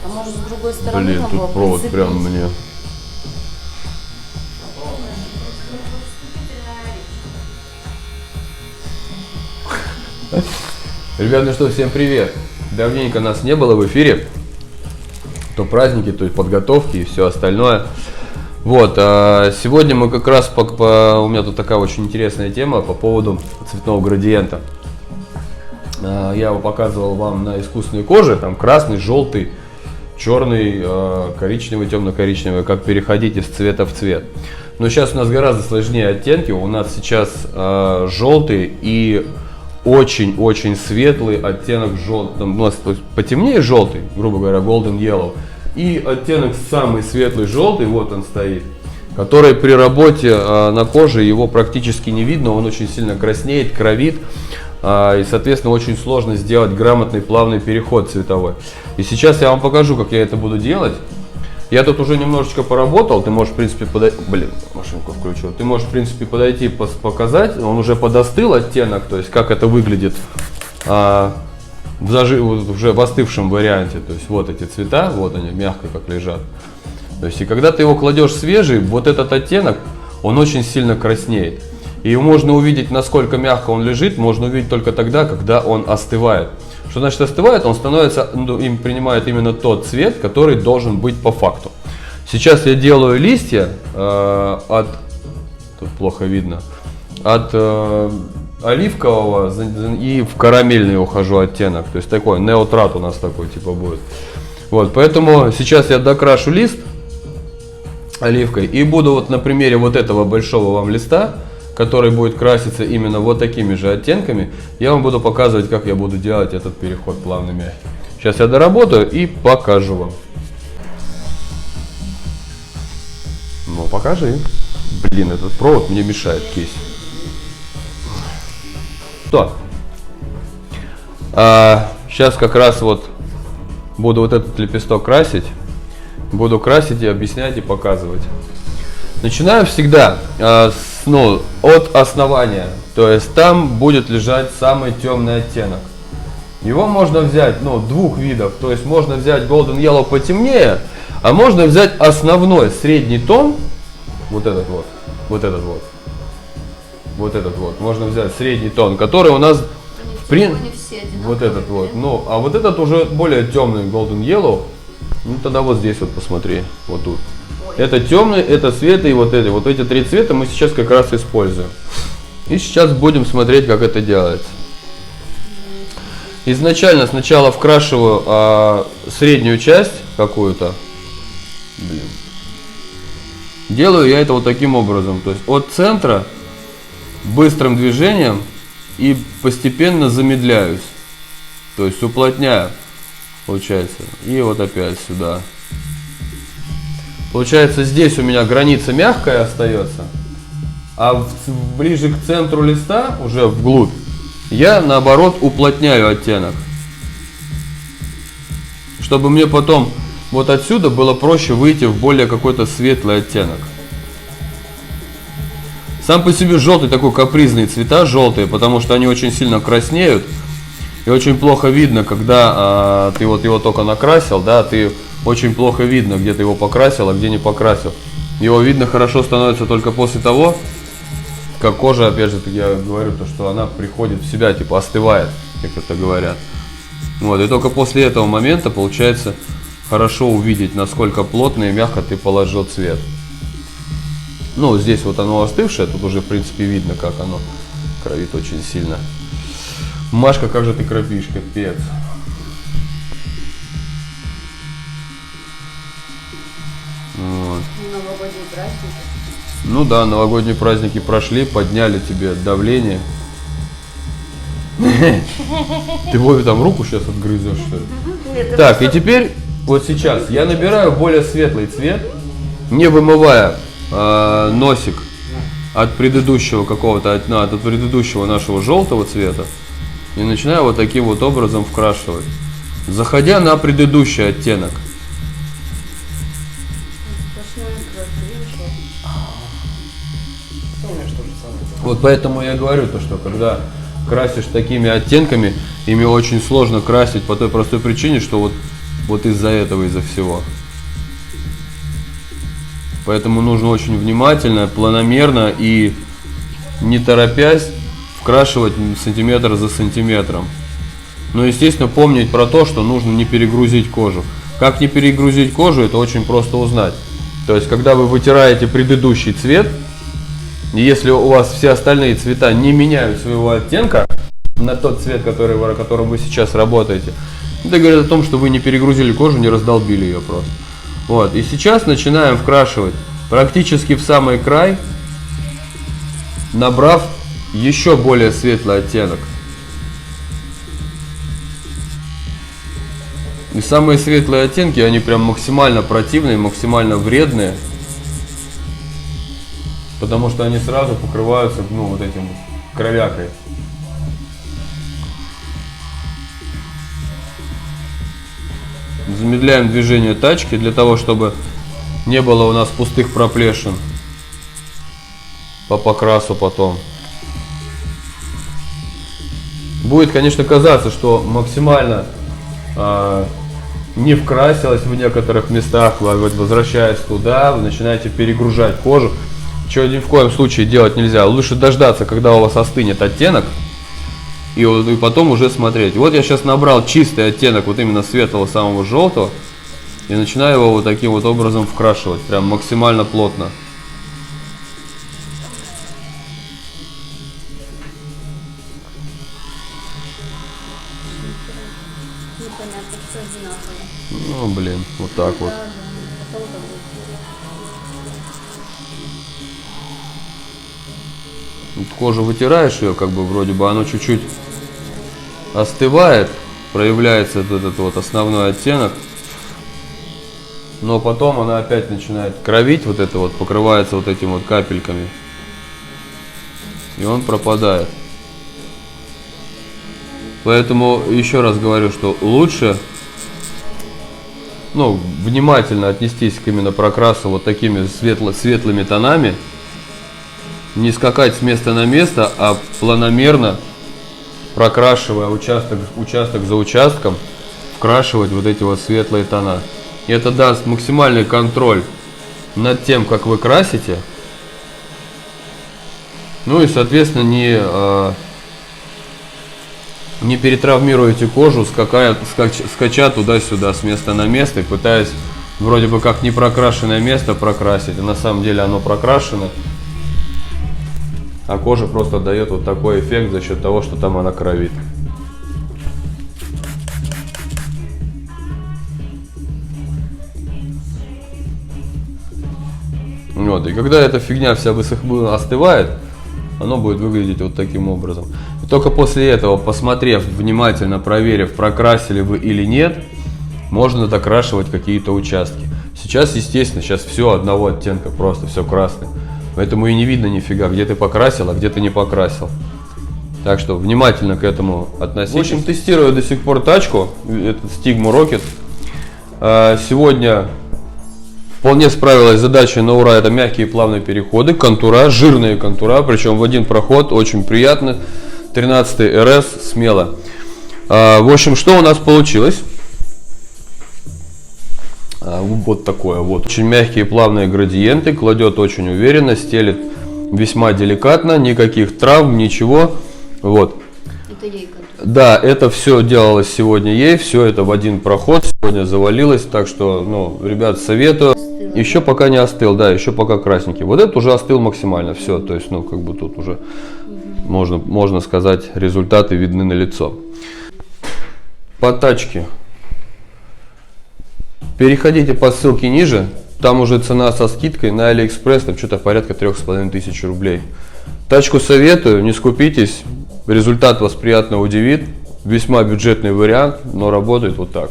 А может, с другой стороны? Блин, тут провод прям мне. Ребята, ну что, всем привет! Давненько нас не было в эфире. То праздники, то подготовки и все остальное. Вот, сегодня мы как раз, у меня тут такая очень интересная тема по поводу цветного градиента. Я его показывал вам на искусственной коже, там красный, желтый, черный, коричневый, темно-коричневый, как переходить из цвета в цвет. Но сейчас у нас гораздо сложнее оттенки, у нас сейчас желтый и очень-очень светлый оттенок желтый, у нас потемнее желтый, грубо говоря, golden yellow, и оттенок самый светлый желтый, вот он стоит, который при работе на коже его практически не видно, он очень сильно краснеет, кровит, и, соответственно, очень сложно сделать грамотный плавный переход цветовой. И сейчас я вам покажу, как я это буду делать. Я тут уже немножечко поработал, ты можешь, в принципе, подойти, машинку включил, ты можешь, в принципе, подойти, показать, он уже подостыл оттенок, то есть как это выглядит уже в остывшем варианте, то есть вот эти цвета, вот они, мягко как лежат. То есть и когда ты его кладешь свежий, вот этот оттенок, он очень сильно краснеет. И можно увидеть, насколько мягко он лежит, можно увидеть только тогда, когда он остывает. Что значит остывает? Он становится, им принимает именно тот цвет, который должен быть по факту. Сейчас я делаю листья тут плохо видно, от оливкового и в карамельный ухожу оттенок. То есть такой неотрат у нас такой типа будет. Вот, поэтому сейчас я докрашу лист оливкой и буду вот на примере вот этого большого вам листа, который будет краситься именно вот такими же оттенками, я вам буду показывать, как я буду делать этот переход плавный мягкий. Сейчас я доработаю и покажу вам. Ну, покажи. Блин, этот провод мне мешает, кись. Что? Сейчас как раз вот буду вот этот лепесток красить. Буду красить и объяснять и показывать. Начинаю всегда от основания, то есть там будет лежать самый темный оттенок. Его можно взять двух видов, то есть можно взять golden yellow потемнее, а можно взять основной средний тон, вот этот вот, вот этот вот, вот этот вот, можно взять средний тон, который у нас вот этот вот, а вот этот уже более темный golden yellow, тогда вот здесь вот посмотри, вот тут. Это темный, это светлый, и вот эти три цвета мы сейчас как раз используем. И сейчас будем смотреть, как это делается. Изначально сначала вкрашиваю среднюю часть какую-то. Делаю я это вот таким образом. То есть от центра быстрым движением и постепенно замедляюсь. То есть уплотняю, получается. И вот опять сюда. Получается, здесь у меня граница мягкая остается, а ближе к центру листа, уже вглубь, я наоборот уплотняю оттенок. Чтобы мне потом вот отсюда было проще выйти в более какой-то светлый оттенок. Сам по себе желтый такой капризные цвета, желтые, потому что они очень сильно краснеют. И очень плохо видно, когда ты вот его только накрасил, да, ты очень плохо видно, где ты его покрасил, а где не покрасил. Его видно хорошо становится только после того, как кожа, опять же, я говорю, что она приходит в себя, типа остывает, как это говорят. Вот, и только после этого момента получается хорошо увидеть, насколько плотно и мягко ты положил цвет. Здесь вот оно остывшее, тут уже в принципе видно, как оно кровит очень сильно. Машка, как же ты кропишь, капец. Вот. Новогодние праздники. Ну да, новогодние праздники прошли, подняли тебе давление. Ты Вове там руку сейчас отгрызешь, что ли? Так, и теперь, вот сейчас, я набираю более светлый цвет, не вымывая носик от предыдущего какого-то, от предыдущего нашего желтого цвета. И начинаю вот таким вот образом вкрашивать, заходя на предыдущий оттенок. Вот поэтому я говорю, что когда красишь такими оттенками, ими очень сложно красить по той простой причине, что вот Вот из-за этого, из-за всего. Поэтому нужно очень внимательно, планомерно и не торопясь вкрашивать сантиметр за сантиметром. Но, естественно, помнить про то, что нужно не перегрузить кожу. Как не перегрузить кожу, это очень просто узнать. То есть, когда вы вытираете предыдущий цвет, и если у вас все остальные цвета не меняют своего оттенка на тот цвет, которым вы сейчас работаете, это говорит о том, что вы не перегрузили кожу, не раздолбили ее просто. Вот. И сейчас начинаем вкрашивать практически в самый край, набрав еще более светлый оттенок. И самые светлые оттенки, они прям максимально противные, максимально вредные, потому что они сразу покрываются, ну, вот этим вот кровякой. Замедляем движение тачки для того, чтобы не было у нас пустых проплешин по покрасу потом. Будет, конечно, казаться, что максимально не вкрасилось в некоторых местах, вот возвращаясь туда, вы начинаете перегружать кожу, чего ни в коем случае делать нельзя. Лучше дождаться, когда у вас остынет оттенок, и потом уже смотреть. Вот я сейчас набрал чистый оттенок, вот именно светлого, самого желтого, и начинаю его вот таким вот образом вкрашивать, прям максимально плотно. Непонятно, все одинаково. Ну, блин, вот так вот. Вот кожу вытираешь ее, как бы вроде бы оно чуть-чуть остывает, проявляется этот вот основной оттенок, но потом она опять начинает кровить, вот это вот покрывается вот этими вот капельками, и он пропадает. Поэтому еще раз говорю, что лучше, ну, внимательно отнестись к именно прокрасу вот такими светлыми тонами, не скакать с места на место, а планомерно, прокрашивая участок за участком, вкрашивать вот эти вот светлые тона. И это даст максимальный контроль над тем, как вы красите. Ну и, соответственно, не перетравмируете кожу, скача туда-сюда, с места на место, и пытаясь вроде бы как непрокрашенное место прокрасить, а на самом деле оно прокрашено, а кожа просто дает вот такой эффект за счет того, что там она кровит. Вот, и когда эта фигня вся остывает, оно будет выглядеть вот таким образом. И только после этого, посмотрев, внимательно проверив, прокрасили вы или нет, можно докрашивать какие-то участки. Сейчас, естественно, все одного оттенка, просто все красное. Поэтому и не видно нифига, где ты покрасил, а где ты не покрасил. Так что внимательно к этому относитесь. В общем, тестирую до сих пор тачку, этот Stigma Rocket. Сегодня вполне справилась с задачей на ура. Это мягкие плавные переходы, контура, жирные контура, причем в один проход, очень приятно. 13 РС, смело. В общем, что у нас получилось? Вот такое вот. Очень мягкие плавные градиенты, кладет очень уверенно, стелит весьма деликатно, никаких травм, ничего. Вот. Это ей контур. Да, это все делалось сегодня ей, все это в один проход, сегодня завалилось, так что, ну, ребят, советую. Остыло. Еще пока не остыл, да, еще пока красненький. Вот этот уже остыл максимально, все, то есть, ну, как бы тут уже можно сказать, результаты видны на лицо. По тачке. Переходите по ссылке ниже, там уже цена со скидкой на Алиэкспресс, там что-то порядка 3500 рублей. Тачку советую, не скупитесь, результат вас приятно удивит, весьма бюджетный вариант, но работает вот так.